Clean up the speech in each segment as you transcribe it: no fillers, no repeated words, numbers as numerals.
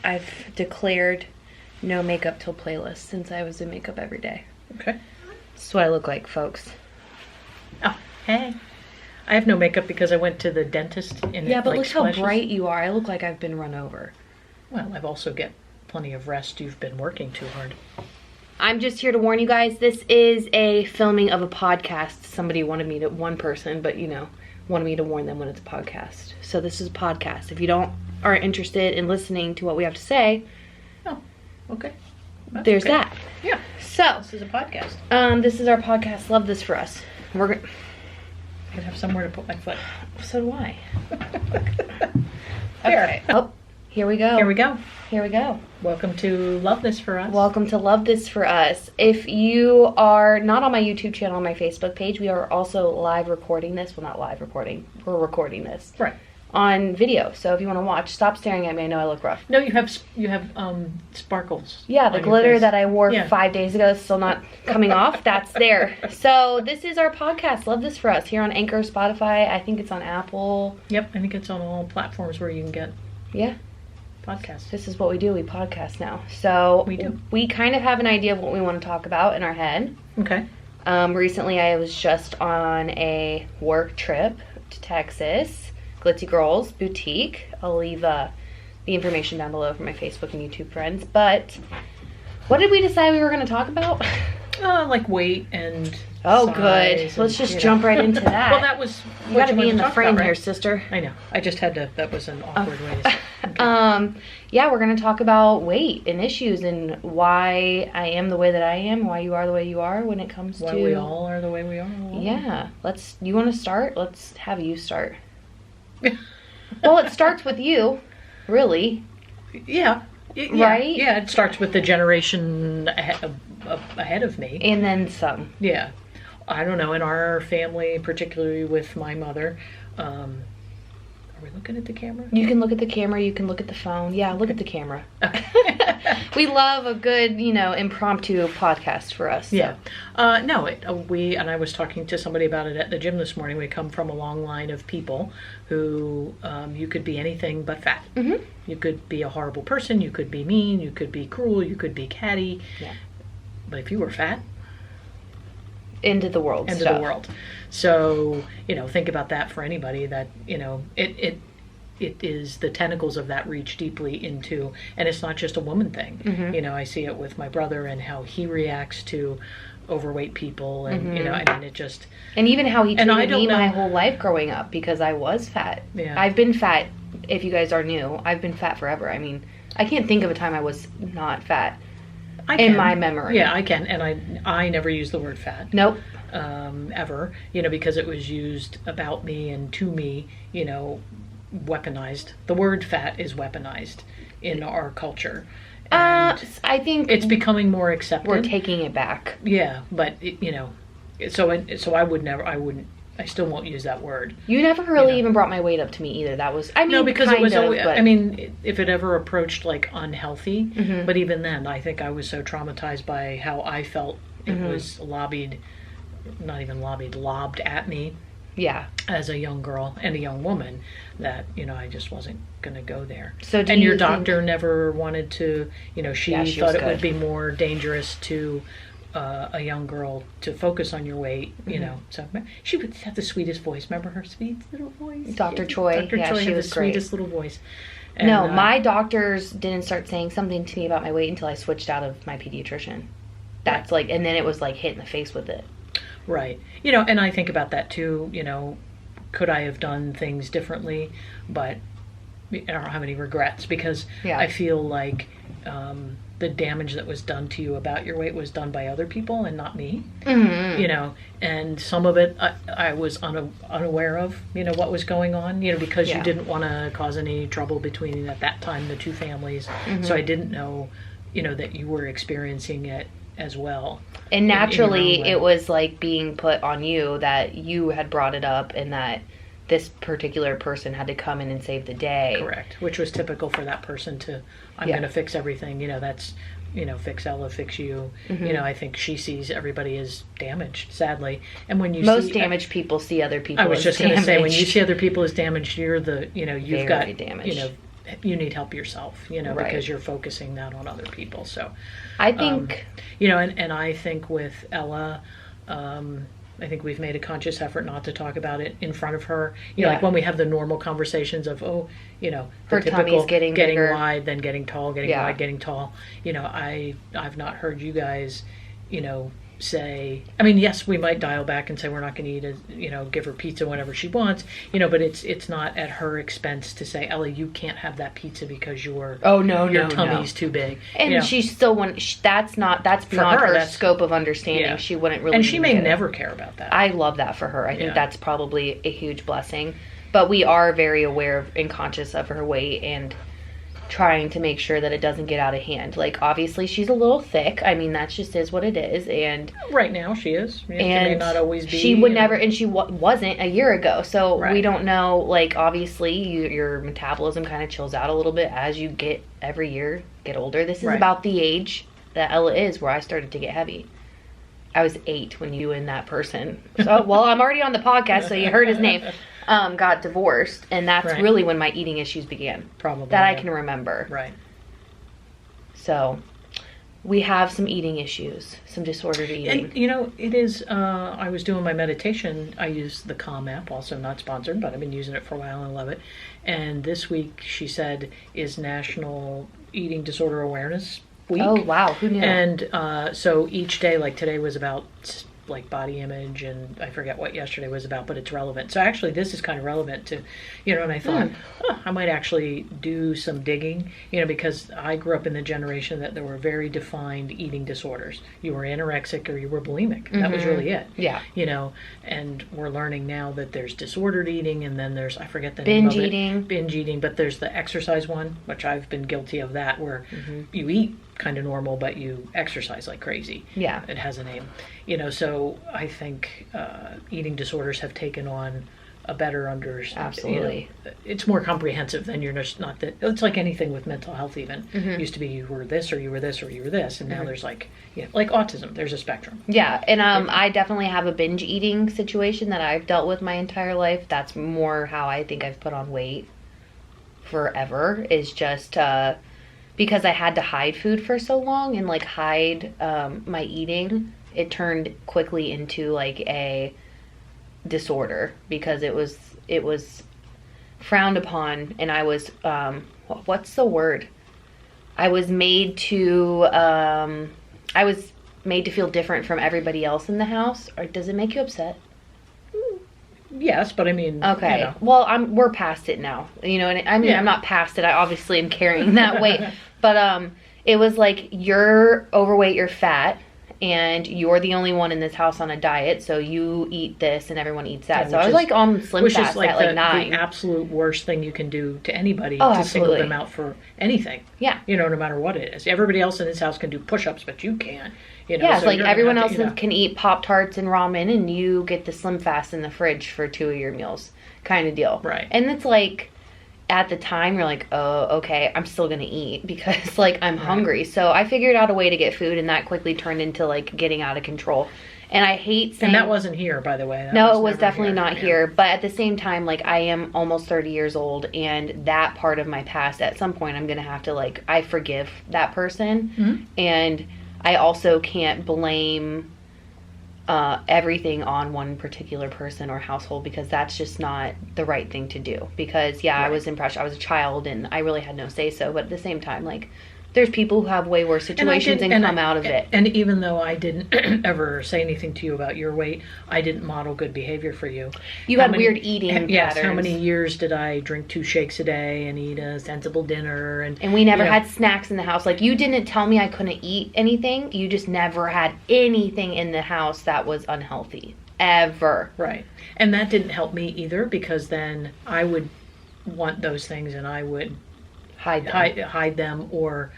I've declared no makeup till playlist since I was in makeup every day. Okay. That's what I look like, folks. Oh, hey. I have no makeup because I went to the dentist and Yeah, but like look splashes. how bright you are. I look like I've been run over. Well, I've also get plenty of rest. You've been working too hard. I'm just here to warn you guys, this is a filming of a podcast. Somebody wanted me to, one person, but you know, wanted me to warn them when it's a podcast. So this is a podcast. If you aren't interested in listening to what we have to say, Oh, okay. That's there's okay. that. Yeah. So, This is a podcast. this is our podcast, Love This For Us. We're gonna... I could have somewhere to put my foot. So do I. There. Okay. Oh, here we go. Here we go. Here we go. Welcome to Love This For Us. Welcome to Love This For Us. If you are not on my YouTube channel, on my Facebook page, we are also live recording this. Well, not live recording. We're recording this. Right. On video. So if you want to watch, stop staring at me. I know I look rough. No, you have sparkles. Yeah, the on your glitter face. that I wore Yeah. 5 days ago is still not coming off. That's there. So this is our podcast, Love This For Us, here on Anchor, Spotify. I think it's on Apple. Yep, I think it's on all platforms where you can get Yeah. podcasts. This is what we do. We podcast now. So We do. We kind of have an idea of what we want to talk about in our head. Okay. Recently, I was just on a work trip to Texas, Glitzy Girls Boutique. I'll leave the information down below for my Facebook and YouTube friends. But what did we decide we were going to talk about? Like weight and Oh, size good. and, Let's just you know. jump right into that. Well, that was You what got to be wanted in the talk frame about, right? here, sister. I know. I just had to. That was an awkward way to say. Okay. Yeah, we're going to talk about weight and issues and why I am the way that I am, why you are the way you are when it comes Why to... we all are the way we are. Yeah. You want to start? Let's have you start. Well, it starts with you, really. Yeah. Right? Yeah, it starts with the generation ahead of me. And then some. Yeah. I don't know, in our family, particularly with my mother, are we looking at the camera? You can look at the camera, you can look at the phone. Yeah, look at the camera. Okay. We love a good, impromptu podcast for us. So. Yeah. No, and I was talking to somebody about it at the gym this morning. We come from a long line of people who, you could be anything but fat. Mm-hmm. You could be a horrible person, you could be mean, you could be cruel, you could be catty. Yeah. But if you were fat, Into the world end stuff. of the world. So, think about that for anybody that, it is the tentacles of that reach deeply into, and it's not just a woman thing. Mm-hmm. I see it with my brother and how he reacts to overweight people, and Mm-hmm. it just. And even how he And I treated don't me my know- whole life growing up because I was fat. Yeah. I've been fat, if you guys are new, I've been fat forever. I mean, I can't think of a time I was not fat I in can. my memory. Yeah, I can, and I never use the word fat. Nope. Ever, because it was used about me and to me, weaponized. The word fat is weaponized in our culture. And I think it's becoming more accepted. we're taking it back. Yeah, but so I still won't use that word. You never really even brought my weight up to me either. That was, No, because it kind was of, always, but- if it ever approached like unhealthy, Mhm. but even then, I think I was so traumatized by how I felt it Mhm. was lobbed at me Yeah. as a young girl and a young woman that, I just wasn't going to go there. So do and your you think- doctor never wanted to, she Yeah, she thought was it good. would be more dangerous to a young girl to focus on your weight, Mm-hmm. So she would have the sweetest voice. Remember her sweet little voice? Dr. Choi. Dr. Yeah, Choi she had was the great. sweetest little voice. And, No, my doctors didn't start saying something to me about my weight until I switched out of my pediatrician. That's and then it was like hit in the face with it. Right. And I think about that too, could I have done things differently? But I don't have any regrets because Yeah. I feel like the damage that was done to you about your weight was done by other people and not me. Mm-hmm. And some of it I was unaware of, what was going on, because Yeah. you didn't want to cause any trouble between, at that time, the two families. Mm-hmm. So I didn't know, that you were experiencing it as well. And naturally, in your own way. it was like being put on you that you had brought it up and that this particular person had to come in and save the day. Correct. Which was typical for that person to, I'm Yeah. going to fix everything. That's, fix Ella, fix you. Mhm. I think she sees everybody as damaged, sadly. And when you Most see, damaged people see other people I was as just going to say, when you damaged. see other people as damaged, you're the, you've Very got, damaged. help yourself, Right. because you're focusing that on other people. So I think, and I think with Ella, I think we've made a conscious effort not to talk about it in front of her. You know, Yeah. like when we have the normal conversations of, the Her tummy's getting bigger. wide, then getting tall, getting Yeah. wide, getting tall. I've not heard you guys, say, I mean, yes, we might dial back and say we're not going to eat give her pizza whenever she wants, but it's not at her expense to say, Ellie, you can't have that pizza because your tummy's too big. and she still that's beyond her, her that's- scope of understanding. Yeah. She wouldn't really And she may get it. never care about that. I love that for her. I think Yeah. that's probably a huge blessing. But we are very aware of and conscious of her weight and trying to make sure that it doesn't get out of hand. Like, obviously, she's a little thick. I mean, that just is what it is. And Right now, she is. She and may not always be. she would never, and she wasn't a year ago. So we Right. don't know. Like, obviously, your metabolism kind of chills out a little bit as you get every year get older. This is Right. about the age that Ella is, where I started to get heavy. I was 8 when you and that person. So, well, I'm already on the podcast, so you heard his name. Got divorced, and that's Right. really when my eating issues began. Probably. That I yeah. can remember. Right. So, we have some eating issues, some disordered eating. And, it is, I was doing my meditation. I use the Calm app, also not sponsored, but I've been using it for a while and I love it. And this week, she said, is National Eating Disorder Awareness Week. Oh, wow. Who knew? And so each day, like today was about like body image, and I forget what yesterday was about, but it's relevant. So actually this is kind of relevant to, and I thought, I might actually do some digging, because I grew up in the generation that there were very defined eating disorders. You were anorexic or you were bulimic. That was really it. Yeah. And we're learning now that there's disordered eating, and then there's, I forget the name of it. Binge eating, but there's the exercise one, which I've been guilty of that, where you eat kind of normal, but you exercise like crazy. Yeah. It has a name. So I think eating disorders have taken on a better understanding. Absolutely. It's more comprehensive than you're just not that. It's like anything with mental health even. It used to be you were this or you were this or you were this, and now there's like autism, there's a spectrum. Yeah, and I definitely have a binge eating situation that I've dealt with my entire life. That's more how I think I've put on weight forever, is just because I had to hide food for so long and like hide my eating. It turned quickly into like a disorder because it was frowned upon, and I was what's the word? I was made to feel different from everybody else in the house. Or does it make you upset? Yes, but I mean, okay. Well, we're past it now. And I mean, Yeah. I'm not past it. I obviously am carrying that weight, but it was like, you're overweight, you're fat, and you're the only one in this house on a diet, so you eat this and everyone eats that. Yeah, so I was like on Slim which Fast is like at like the 9. absolute worst thing you can do to anybody, Oh, to single absolutely. them out for anything. Yeah. No matter what it is. Everybody else in this house can do push-ups, but you can't. Yeah, it's so like you're everyone gonna else have to, can eat Pop-Tarts and ramen, and you get the Slim Fast in the fridge for 2 of your meals kind of deal. Right. And it's like, at the time, you're like, oh, okay, I'm still going to eat because, like, I'm hungry. So I figured out a way to get food, and that quickly turned into, like, getting out of control. And I hate saying... And that wasn't here, by the way. No, it was definitely not Yeah. here. But at the same time, like, I am almost 30 years old, and that part of my past, at some point, I'm going to have to, like, I forgive that person. And I also can't blame everything on one particular person or household, because that's just not the right thing to do. Because, I was impressed. I was a child, and I really had no say-so. But at the same time, like, there's people who have way worse situations and come out of it. And even though I didn't ever say anything to you about your weight, I didn't model good behavior for you. You had weird eating Yes, patterns. how many years did I drink 2 shakes a day and eat a sensible dinner? And we never had snacks in the house. Like, you didn't tell me I couldn't eat anything. You just never had anything in the house that was unhealthy. Ever. Right. And that didn't help me either, because then I would want those things and I would hide them or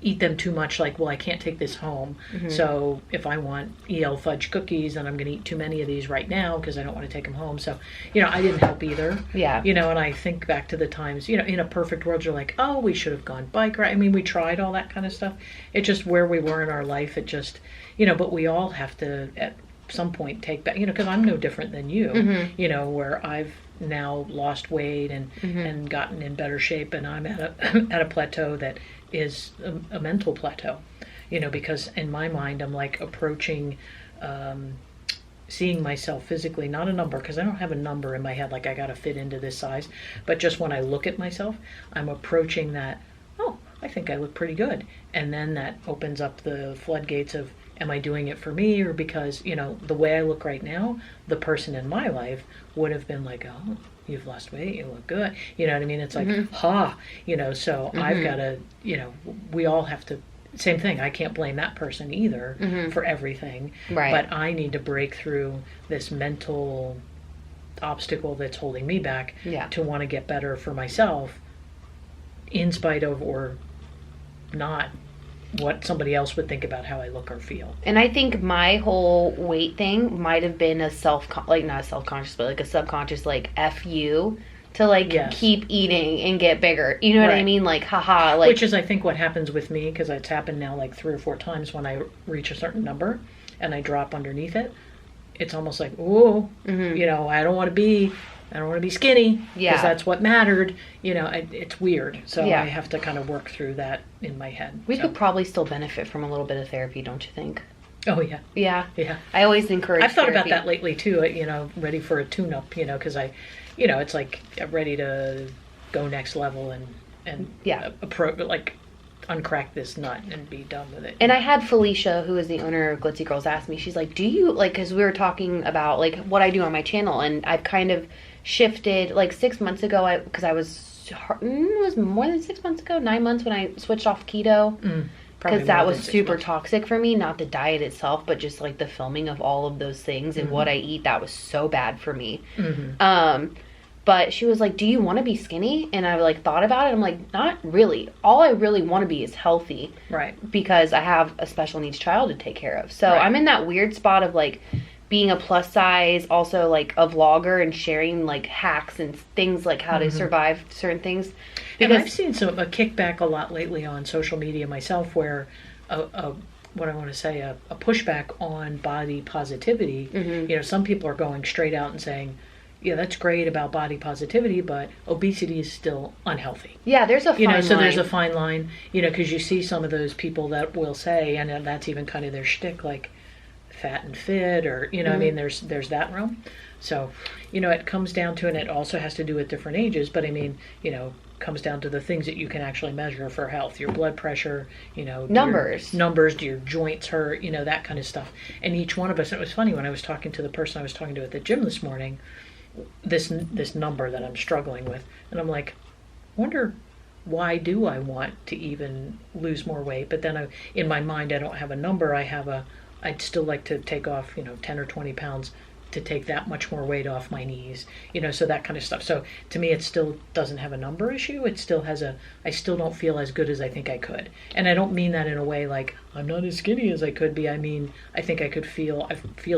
eat them too much, like, well, I can't take this home. So if I want EL fudge cookies, then I'm going to eat too many of these right now because I don't want to take them home. So, I didn't help either. Yeah. And I think back to the times, in a perfect world, you're like, oh, we should have gone bike ride. I mean, we tried all that kind of stuff. It just, where we were in our life, it just, but we all have to, at some point, take back, because I'm no different than you, where I've now lost weight and gotten in better shape, and I'm at a plateau that is a mental plateau, because in my mind I'm like approaching seeing myself physically, not a number, because I don't have a number in my head like I gotta fit into this size, but just when I look at myself, I'm approaching that, oh, I think I look pretty good. And then that opens up the floodgates of, am I doing it for me, or because, the way I look right now, the person in my life would have been like, oh, you've lost weight, you look good. You know what I mean? It's like, so I've got to, we all have to, same thing. I can't blame that person either for everything. Right. But I need to break through this mental obstacle that's holding me back to want to get better for myself, in spite of or not what somebody else would think about how I look or feel. And I think my whole weight thing might have been a not self-conscious, but like a subconscious, like, F you, to keep eating and get bigger. You know what I mean? Like, haha. Like, which is, I think, what happens with me, because it's happened now like 3 or 4 times when I reach a certain number and I drop underneath it. It's almost like, ooh, I don't want to be skinny, because that's what mattered. It's weird. So I have to kind of work through that in my head. We could probably still benefit from a little bit of therapy, don't you think? Oh, yeah. Yeah. Yeah. I always encourage I've thought therapy. about that lately, too, ready for a tune-up, because it's like I'm ready to go next level and approach, like, uncrack this nut and be done with it. And I had Felicia, who is the owner of Glitzy Girls, ask me, she's like, do you, like, because we were talking about, like, what I do on my channel, and I've kind of shifted, like, 6 months ago, because it was more than 6 months ago, 9 months, when I switched off keto, because that was super toxic for me, not the diet itself, but just, like, the filming of all of those things and what I eat, that was so bad for me. But she was like, do you want to be skinny? And I, like, thought about it. I'm like, not really. All I really want to be is healthy. Right. Because I have a special needs child to take care of. So I'm in that weird spot of, like, being a plus size, also, like, a vlogger and sharing, like, hacks and things, like, how to survive certain things. Because, and I've seen a kickback a lot lately on social media myself, where what I want to say, a pushback on body positivity. Some people are going straight out and saying, yeah, that's great about body positivity, but obesity is still unhealthy. Yeah, there's a fine line. So there's a fine line, because you see some of those people that will say, and that's even kind of their shtick, like fat and fit, or, I mean, there's that realm. So, it comes down to, and it also has to do with different ages, but I mean, comes down to the things that you can actually measure for health, your blood pressure, numbers, do your joints hurt, that kind of stuff. And each one of us, it was funny when I was talking to the person I was talking to at the gym this morning, this number that I'm struggling with, and I'm like, wonder why do I want to even lose more weight? But then in my mind, I don't have a number. I'd still like to take off 10 or 20 pounds to take that much more weight off my knees, so that kind of stuff. So to me, it still doesn't have a number issue. It still has I still don't feel as good as I think I could. And I don't mean that in a way like I'm not as skinny as I could be. I mean, I think I feel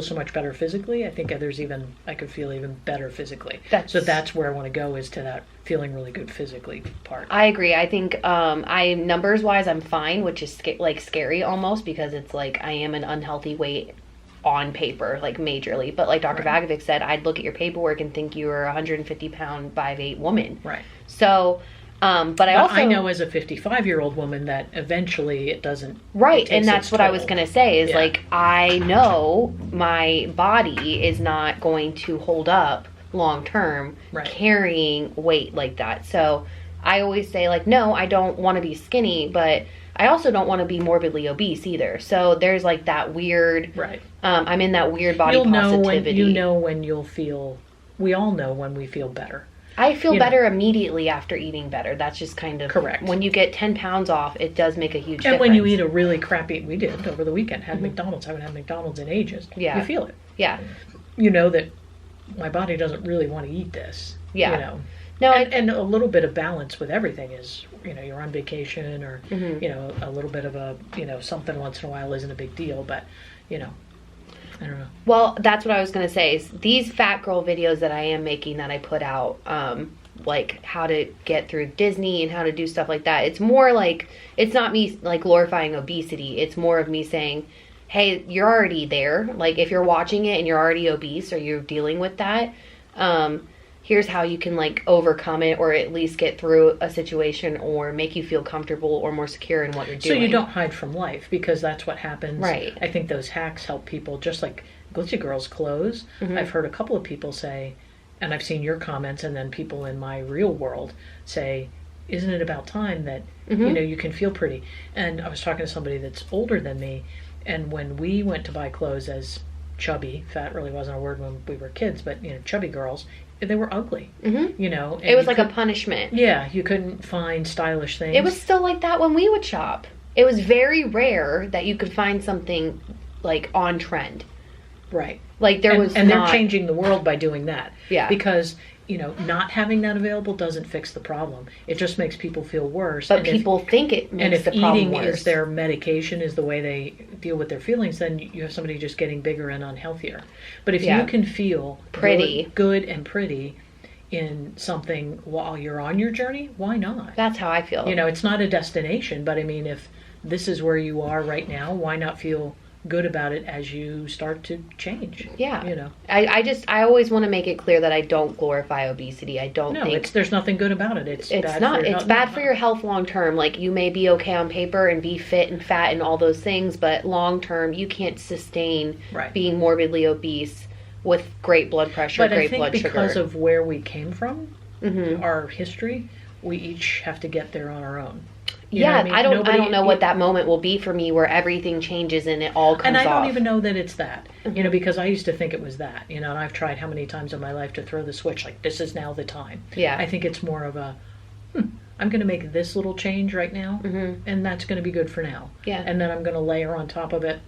so much better physically. I think I could feel even better physically. So that's where I want to go, is to that feeling really good physically part. I agree. I think numbers wise, I'm fine, which is scary almost, because it's like I am an unhealthy weight on paper, like majorly, but like Dr. Vagovic said, I'd look at your paperwork and think you were a 150 pound 5'8" woman. Right. So, but I know as a 55-year-old woman that eventually it doesn't. Right, and that's what I was gonna say is like, I know my body is not going to hold up long term carrying weight like that. So I always say, like, no, I don't want to be skinny, but I also don't want to be morbidly obese either. So there's like that weird, I'm in that weird body positivity. When you'll feel, we all know when we feel better. I feel better immediately after eating better. That's just kind of correct. When you get 10 pounds off, it does make a huge difference. And when you eat a really crappy, we did over the weekend, had McDonald's, haven't had McDonald's in ages. Yeah. You feel it. Yeah. You know that my body doesn't really want to eat this. Yeah. No, and a little bit of balance with everything is, you're on vacation, or, a little bit of a, something once in a while isn't a big deal, but, I don't know. Well, that's what I was going to say, is these fat girl videos that I am making, that I put out, like how to get through Disney and how to do stuff like that. It's more like, it's not me like glorifying obesity. It's more of me saying, hey, you're already there. Like, if you're watching it and you're already obese, or you're dealing with that, here's how you can like overcome it, or at least get through a situation, or make you feel comfortable or more secure in what you're doing. So you don't hide from life, because that's what happens. Right. I think those hacks help people, just like Glitzy Girls clothes. I've heard a couple of people say, and I've seen your comments, and then people in my real world say, isn't it about time that, you can feel pretty? And I was talking to somebody that's older than me, and when we went to buy clothes as chubby, fat really wasn't a word when we were kids, but, chubby girls, they were ugly, and it was like a punishment. Yeah, you couldn't find stylish things. It was still like that when we would shop. It was very rare that you could find something like on trend. Right. Like there was and they're changing the world by doing that. Yeah. Because, not having that available doesn't fix the problem. It just makes people feel worse. But people think it makes the problem eating worse. is their medication, is the way they deal with their feelings, then you have somebody just getting bigger and unhealthier. But if you can feel pretty, good and pretty in something while you're on your journey, why not? That's how I feel. It's not a destination, but I mean, if this is where you are right now, why not feel good about it as you start to change? Yeah. I always want to make it clear that I don't glorify obesity. I don't think there's nothing good about it. It's bad for your health long term. Like, you may be okay on paper and be fit and fat and all those things, but long term you can't sustain being morbidly obese with great blood pressure, great blood sugar. Because of where we came from, our history, we each have to get there on our own. I don't know what that moment will be for me where everything changes and it all comes off. And I don't even know that it's that, because I used to think it was that, and I've tried how many times in my life to throw the switch, like, this is now the time. Yeah. I think it's more of a, I'm going to make this little change right now, and that's going to be good for now. Yeah. And then I'm going to layer on top of it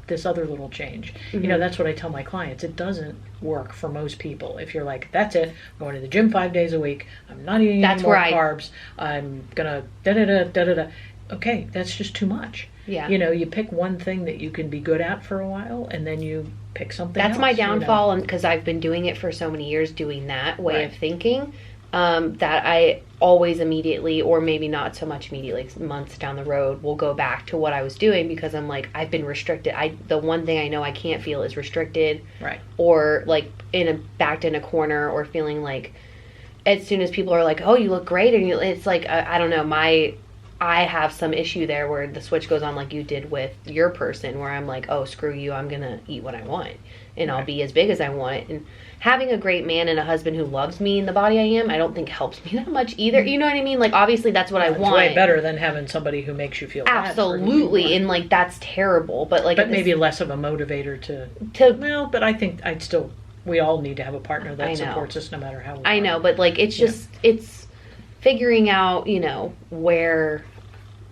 this other little change. That's what I tell my clients. It doesn't work for most people. If you're like, that's it, I'm going to the gym 5 days a week, I'm not eating any more carbs, I'm gonna da-da-da. Okay, that's just too much. Yeah. You pick one thing that you can be good at for a while, and then you pick something else. That's my downfall, and because I've been doing it for so many years, doing that way of thinking, that I always immediately, or maybe not so much immediately, months down the road, will go back to what I was doing, because I'm like, I've been restricted. The one thing I know I can't feel is restricted, or like backed in a corner, or feeling like as soon as people are like, oh, you look great, and it's like, I don't know, I have some issue there where the switch goes on, like you did with your person, where I'm like, oh, screw you, I'm gonna eat what I want, and I'll be as big as I want. And having a great man and a husband who loves me in the body I am, I don't think helps me that much either. You know what I mean? Like, obviously that's what I want. It's way better than having somebody who makes you feel bad. Absolutely. And like, that's terrible. But like, maybe less of a motivator to well, but I think we all need to have a partner that supports us no matter how we I know, but like, it's just, it's figuring out,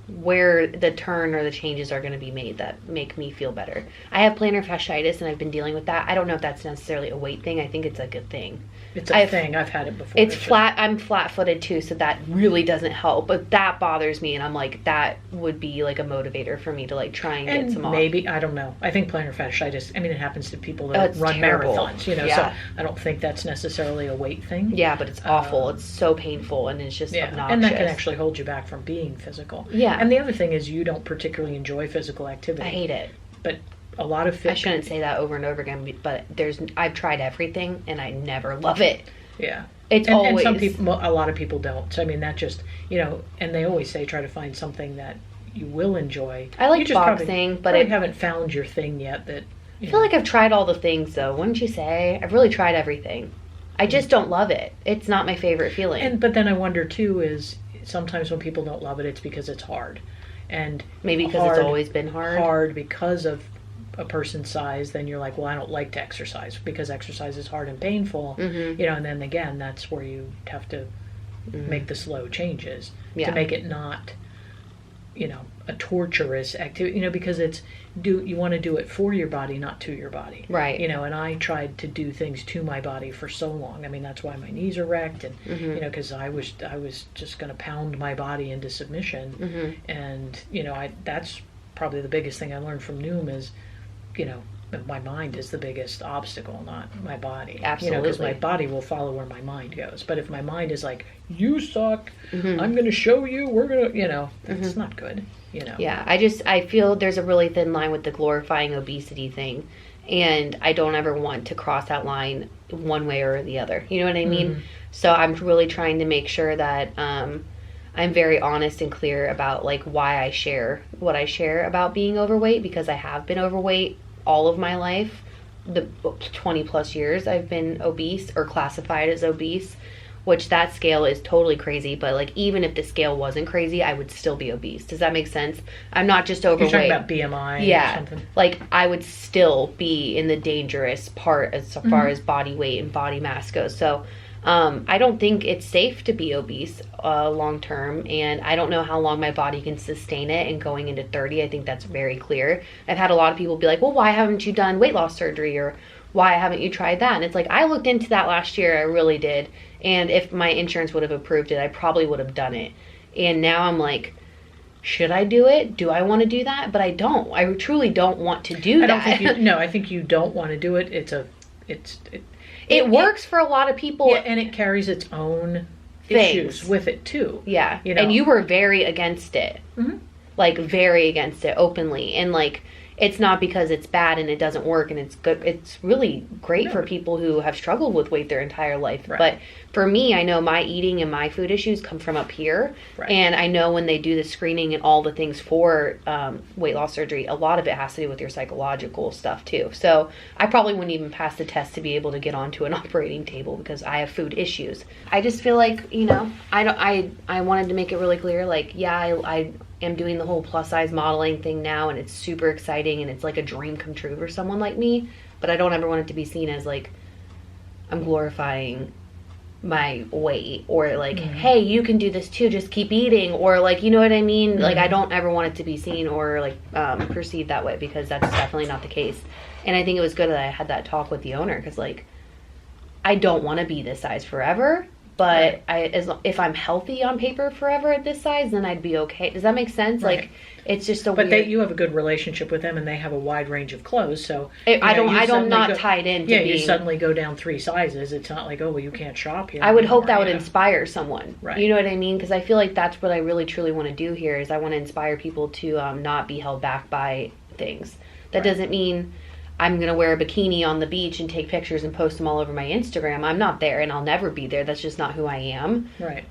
where the turn or the changes are going to be made that make me feel better. I have plantar fasciitis, and I've been dealing with that. I don't know if that's necessarily a weight thing. I think it's a good thing. It's a thing. I've had it before. It's flat. I'm flat-footed too, so that really doesn't help. But that bothers me, and I'm like, that would be like a motivator for me to like try and get some off. Maybe, I don't know. I think plantar fasciitis, it happens to people that run marathons, so I don't think that's necessarily a weight thing. Yeah, but it's awful. It's so painful, and it's just obnoxious. And that can actually hold you back from being physical. Yeah. And the other thing is, you don't particularly enjoy physical activity. I hate it. But a lot of fit. I shouldn't say that over and over again, but I've tried everything, and I never love it. Yeah. It's always. And a lot of people don't. So, that just, and they always say try to find something that you will enjoy. I like boxing, but I haven't found your thing yet that. I feel like I've tried all the things, though. Wouldn't you say? I've really tried everything. I just don't love it. It's not my favorite feeling. But then I wonder, too, is sometimes when people don't love it, it's because it's hard. And maybe because it's always been hard. Hard because of a person's size, then you're like, well, I don't like to exercise because exercise is hard and painful. And then again, that's where you have to make the slow changes to make it not, a torturous activity, because you want to do it for your body, not to your body. Right. And I tried to do things to my body for so long. That's why my knees are wrecked, and because I was just going to pound my body into submission. And that's probably the biggest thing I learned from Noom is, my mind is the biggest obstacle, not my body. Absolutely. Because my body will follow where my mind goes. But if my mind is like, you suck, I'm going to show you, we're going to, that's not good. Yeah, I feel there's a really thin line with the glorifying obesity thing and I don't ever want to cross that line one way or the other. You know what I mean? So I'm really trying to make sure that I'm very honest and clear about like why I share what I share about being overweight, because I have been overweight all of my life. The 20 plus years I've been obese or classified as obese, which that scale is totally crazy. But like, even if the scale wasn't crazy, I would still be obese. Does that make sense? I'm not just overweight. You're talking about BMI yeah, or something? Like I would still be in the dangerous part as far as body weight and body mass goes. So I don't think it's safe to be obese long term, and I don't know how long my body can sustain it. And going into 30, I think that's very clear. I've had a lot of people be like, well, why haven't you done weight loss surgery, or why haven't you tried that? And it's like, I looked into that last year, I really did, and if my insurance would have approved it, I probably would have done it. And now I'm like, should I do it? Do I want to do that? But I don't. I truly don't want to do that. I think you don't want to do it. It works for a lot of people. Yeah, and it carries its own issues with it too. Yeah. And you were very against it. Like very against it openly. And like, it's not because it's bad and it doesn't work and it's good. It's really great for people who have struggled with weight their entire life. Right. But for me, I know my eating and my food issues come from up here. Right. And I know when they do the screening and all the things for weight loss surgery, a lot of it has to do with your psychological stuff too. So I probably wouldn't even pass the test to be able to get onto an operating table because I have food issues. I just feel like, I wanted to make it really clear, like, I am doing the whole plus size modeling thing now, and it's super exciting and it's like a dream come true for someone like me, but I don't ever want it to be seen as like I'm glorifying my weight, or like, hey, you can do this too, just keep eating, or like, you know what I mean? Like, I don't ever want it to be seen or like perceived that way, because that's definitely not the case. And I think it was good that I had that talk with the owner, because like, I don't want to be this size forever. But if I'm healthy on paper forever at this size, then I'd be okay. Does that make sense? Right. Like, it's just you have a good relationship with them, and they have a wide range of clothes. So I'm not tied into. Yeah, you suddenly go down 3 sizes. It's not like, oh, well, you can't shop here. I would hope that would inspire someone. Right. You know what I mean? Because I feel like that's what I really truly want to do here. Is I want to inspire people to not be held back by things. That doesn't mean I'm going to wear a bikini on the beach and take pictures and post them all over my Instagram. I'm not there, and I'll never be there. That's just not who I am. Right.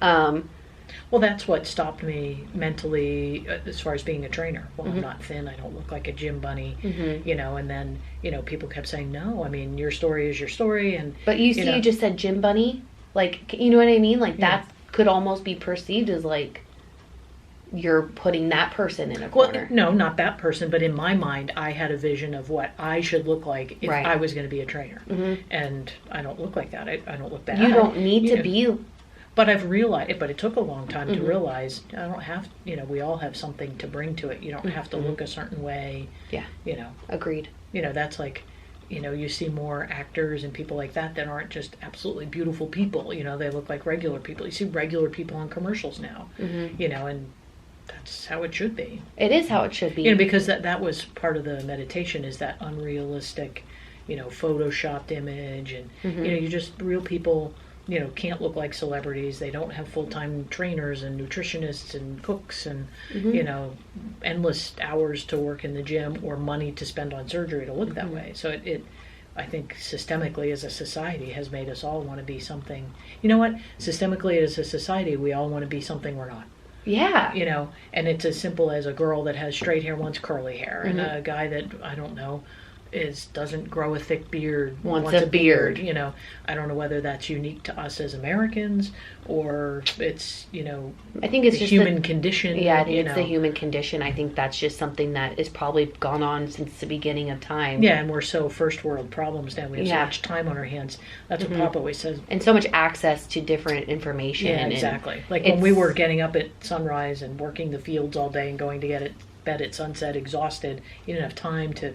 Well, that's what stopped me mentally as far as being a trainer. Well, I'm not thin. I don't look like a gym bunny, and then, people kept saying, no, I mean, your story is your story. But you just said gym bunny. Like, you know what I mean? Like, that could almost be perceived as like, you're putting that person in a corner. Well, no, not that person, but in my mind, I had a vision of what I should look like if I was going to be a trainer. And I don't look like that. I don't look bad. You don't need to be. But I've realized, but it took a long time to realize, I don't have, we all have something to bring to it. You don't have to look a certain way. Yeah. Agreed. That's like, you see more actors and people like that aren't just absolutely beautiful people. They look like regular people. You see regular people on commercials now, and that's how it should be. It is how it should be. Because that was part of the meditation, is that unrealistic, photoshopped image. And, you just, real people, can't look like celebrities. They don't have full-time trainers and nutritionists and cooks and, endless hours to work in the gym or money to spend on surgery to look that way. So it I think systemically as a society has made us all want to be something. You know what? Systemically as a society, we all want to be something we're not. Yeah. And it's as simple as a girl that has straight hair wants curly hair, and a guy that, I don't know, doesn't grow a thick beard wants a beard. I don't know whether that's unique to us as Americans, or it's, I think it's the just human condition. Yeah, I think it's the human condition. I think that's just something that has probably gone on since the beginning of time. Yeah, and we're so first world problems now. We have so much time on our hands. That's what Papa always says. And so much access to different information. Yeah, exactly. Like when we were getting up at sunrise and working the fields all day and going to get at bed at sunset exhausted, you didn't have time to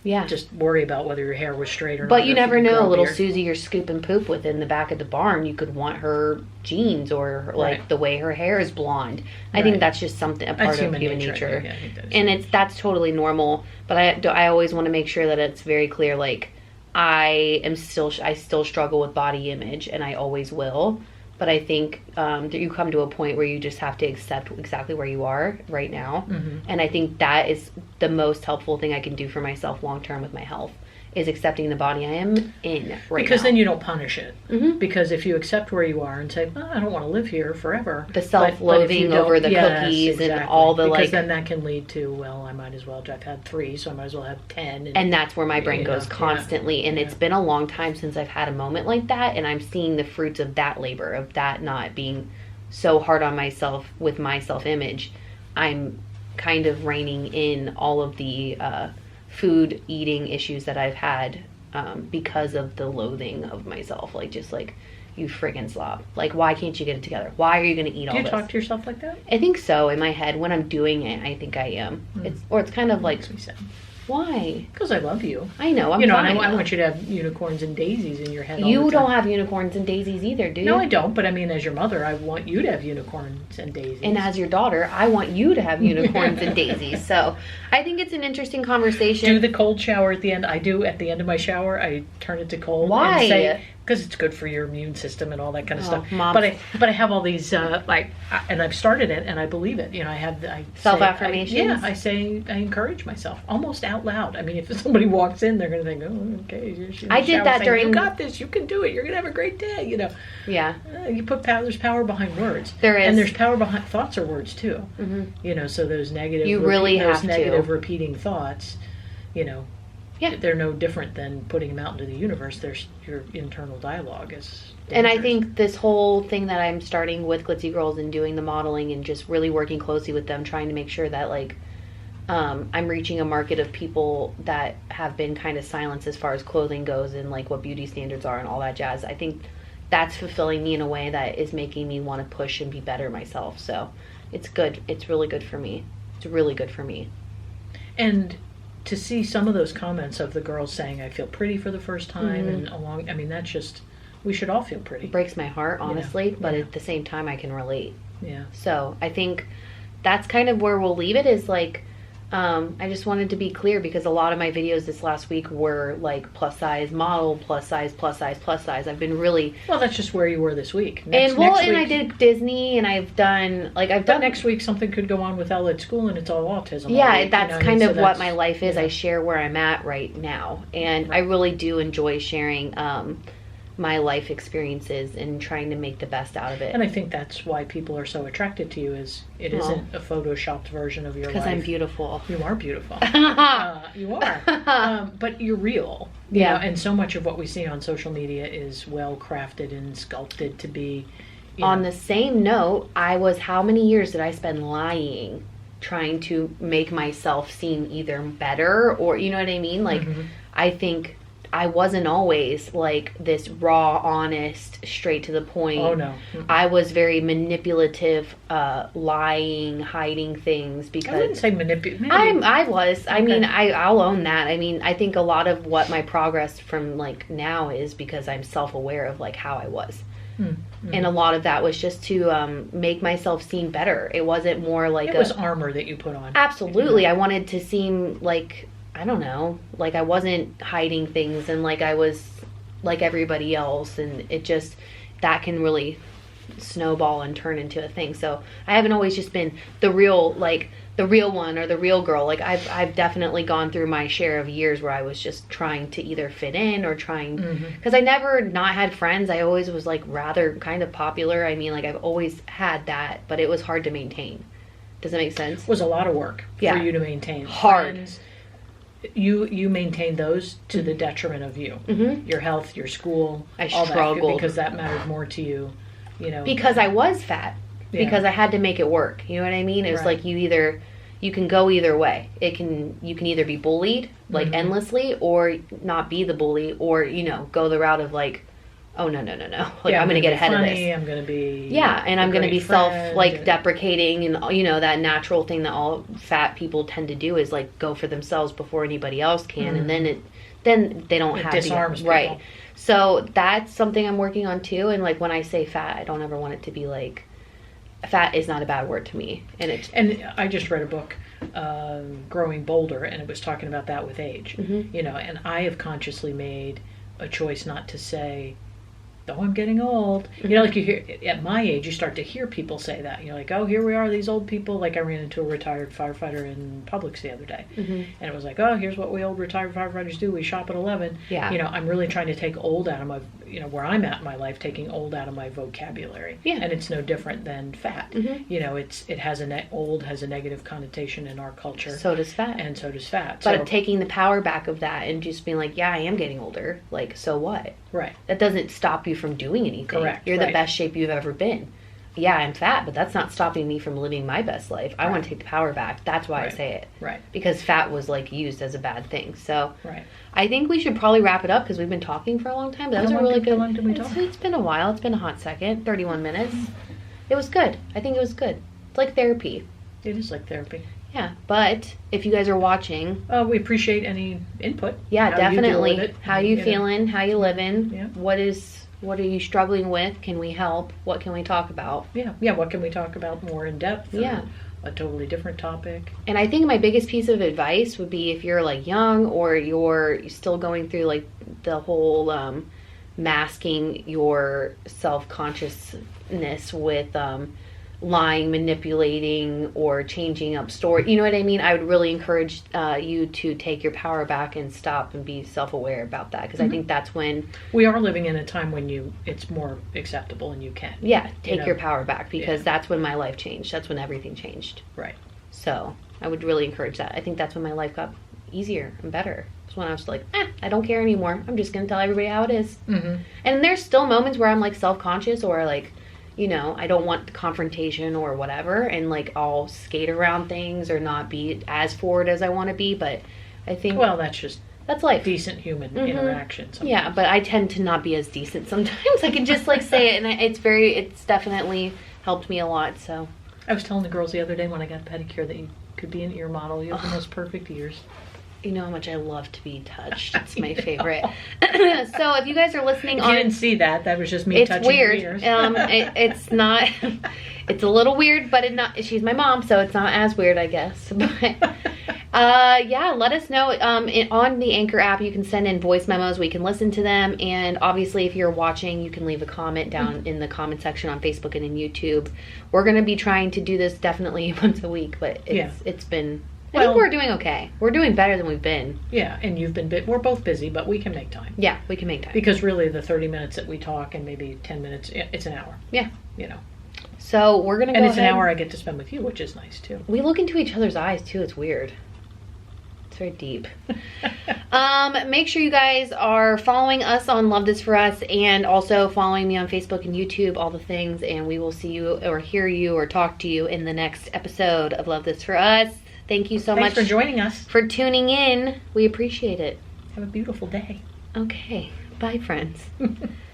just worry about whether your hair was straight or not. But you never know, little Susie you're scooping poop with in the back of the barn, you could want her jeans or like the way her hair is blonde. I think that's just a part of human nature. Yeah, I think and that's totally normal. But I always want to make sure that it's very clear, like, I still struggle with body image, and I always will. But I think that you come to a point where you just have to accept exactly where you are right now. And I think that is the most helpful thing I can do for myself long term with my health, is accepting the body I am in right because now. then you don't punish it. Because if you accept where you are and say, I don't want to live here forever. The self-loathing over the cookies and all the because then that can lead to, well, I might as well, I've had 3, so I might as well have 10. And that's where my brain goes constantly. And it's been a long time since I've had a moment like that. And I'm seeing the fruits of that labor, of that not being so hard on myself with my self-image. I'm kind of reining in all of the food eating issues that I've had because of the loathing of myself. Like, just like, you friggin' slob. Like, why can't you get it together? Why are you going to eat all this? Do you talk to yourself like that? I think so. In my head, when I'm doing it, I think I am. It's kind of like, why? Because I love you. I know. And I want you to have unicorns and daisies in your head all the You time. don't have unicorns and daisies either, do you? No, I don't. But I mean, as your mother, I want you to have unicorns and daisies. And as your daughter, I want you to have unicorns and daisies. So I think it's an interesting conversation. Do the cold shower at the end. I do at the end of my shower. I turn it to cold. Why? And say, because it's good for your immune system and all that kind of stuff. Mom. But I have all these and I've started it and I believe it. You know, I self-affirmations. I encourage myself almost out loud. I mean, if somebody walks in, they're going to think, oh, okay. I did that during. You got this. You can do it. You're going to have a great day. You know. Yeah. You put power. There's power behind words. There is, and there's power behind thoughts or words too. You know, so those negative. You really have those negative repeating thoughts. You know. Yeah, they're no different than putting them out into the universe. There's your internal dialogue is dangerous. And I think this whole thing that I'm starting with Glitzy Girls and doing the modeling and just really working closely with them, trying to make sure that like I'm reaching a market of people that have been kind of silenced as far as clothing goes and like what beauty standards are and all that jazz. I think that's fulfilling me in a way that is making me want to push and be better myself. So it's good. It's really good for me. It's really good for me. And to see some of those comments of the girls saying, I feel pretty for the first time, and I mean, that's just, we should all feel pretty. It breaks my heart, honestly, but at the same time, I can relate. Yeah. So I think that's kind of where we'll leave it, is like, I just wanted to be clear because a lot of my videos this last week were like plus size model, plus size, plus size, plus size. I've been really... Well, that's just where you were this week. Next week, I did Disney and I've done... next week something could go on with Ella at school and it's all autism. Yeah, week, that's kind of what my life is. I share where I'm at right now. And I really do enjoy sharing my life experiences and trying to make the best out of it. And I think that's why people are so attracted to you, is it isn't a photoshopped version of your life. Because I'm beautiful. You are beautiful. You are. But you're real. You know, and so much of what we see on social media is well crafted and sculpted to be... On the same note, how many years did I spend lying, trying to make myself seem either better or, you know what I mean? Like, I think... I wasn't always like this raw, honest, straight to the point. Oh, no. I was very manipulative, lying, hiding things because... I wouldn't say manipulative. I was. Okay. I mean, I'll own that. I mean, I think a lot of what my progress from like now is because I'm self-aware of like how I was. And a lot of that was just to make myself seem better. It wasn't more like it was armor that you put on. Absolutely. I wanted to seem like... I don't know, like I wasn't hiding things and like I was like everybody else, and it just, that can really snowball and turn into a thing. So I haven't always just been the real one or the real girl. Like I've definitely gone through my share of years where I was just trying to either fit in or trying, because I never not had friends. I always was like rather kind of popular. I mean, like I've always had that, but it was hard to maintain. Does that make sense? It was a lot of work for you to maintain. Hard. Friends, you maintain those to the detriment of you, your health, your school. I struggled because that mattered more to you, you know. Because I was fat, because I had to make it work. You know what I mean? It was like you can go either way. You can either be bullied like endlessly, or not be the bully, or go the route of like, oh no, like I'm gonna get ahead of this. I'm gonna be and I'm gonna be self deprecating, and that natural thing that all fat people tend to do is like go for themselves before anybody else can, and then they don't have disarms to, people. Right. So that's something I'm working on too. And like when I say fat, I don't ever want it to be like, fat is not a bad word to me. And I just read a book, Growing Bolder, and it was talking about that with age. And I have consciously made a choice not to say oh, I'm getting old. You know, like you hear, at my age, you start to hear people say that. You're like, oh, here we are, these old people. Like I ran into a retired firefighter in Publix the other day. And it was like, oh, here's what we old retired firefighters do. We shop at 11. Yeah. You know, I'm really trying to take old out of my, you know, where I'm at in my life, taking old out of my vocabulary. Yeah. And it's no different than fat. You know, it has old has a negative connotation in our culture. So does fat. And so does fat. But so, taking the power back of that and just being like, yeah, I am getting older. Like, so what? Right. That doesn't stop you from doing anything. Correct. You're the best shape you've ever been. Yeah, I'm fat, but that's not stopping me from living my best life. I want to take the power back. That's why I say it. Right. Because fat was like used as a bad thing. So right. I think we should probably wrap it up because we've been talking for a long time. But that was a really good. How long did we talk? It's been a while. It's been a hot second. 31 minutes. It was good. I think it was good. It's like therapy. It is like therapy. Yeah, but if you guys are watching, we appreciate any input. Yeah, how definitely. You deal with it, how you feeling? How you living? Yeah. What are you struggling with? Can we help? What can we talk about? Yeah. What can we talk about more in depth? Yeah. A totally different topic. And I think my biggest piece of advice would be if you're like young or you're still going through like the whole masking your self-consciousness with lying, manipulating, or changing up story. You know what I mean? I would really encourage you to take your power back and stop and be self-aware about that because I think that's when we are living in a time when it's more acceptable and you can. Yeah, take your power back because that's when my life changed. That's when everything changed. Right. So I would really encourage that. I think that's when my life got easier and better. It's when I was like, I don't care anymore. I'm just going to tell everybody how it is. And there's still moments where I'm like self-conscious or like, you know, I don't want the confrontation or whatever, and like I'll skate around things or not be as forward as I want to be, but I think that's life. Decent human interaction sometimes. Yeah, but I tend to not be as decent sometimes. I can just like say it, and it's definitely helped me a lot. So I was telling the girls the other day when I got a pedicure that you could be an ear model. You have the most perfect ears. You know how much I love to be touched. It's my favorite. So if you guys are listening you didn't see that. That was just me touching your ears. It's not. It's a little weird, but she's my mom, so it's not as weird, I guess. But yeah, let us know. On the Anchor app, you can send in voice memos. We can listen to them. And obviously, if you're watching, you can leave a comment down in the comment section on Facebook and in YouTube. We're going to be trying to do this definitely once a week, but it's been... I think we're doing okay. We're doing better than we've been. Yeah, and you've been we're both busy, but we can make time. Yeah, we can make time. Because really the 30 minutes that we talk and maybe 10 minutes, it's an hour. Yeah. You know. So we're going to go And it's an hour I get to spend with you, which is nice too. We look into each other's eyes too. It's weird. It's very deep. Make sure you guys are following us on Love This For Us and also following me on Facebook and YouTube, all the things, and we will see you or hear you or talk to you in the next episode of Love This For Us. Thank you so much for joining us. For tuning in. We appreciate it. Have a beautiful day. Okay. Bye, friends.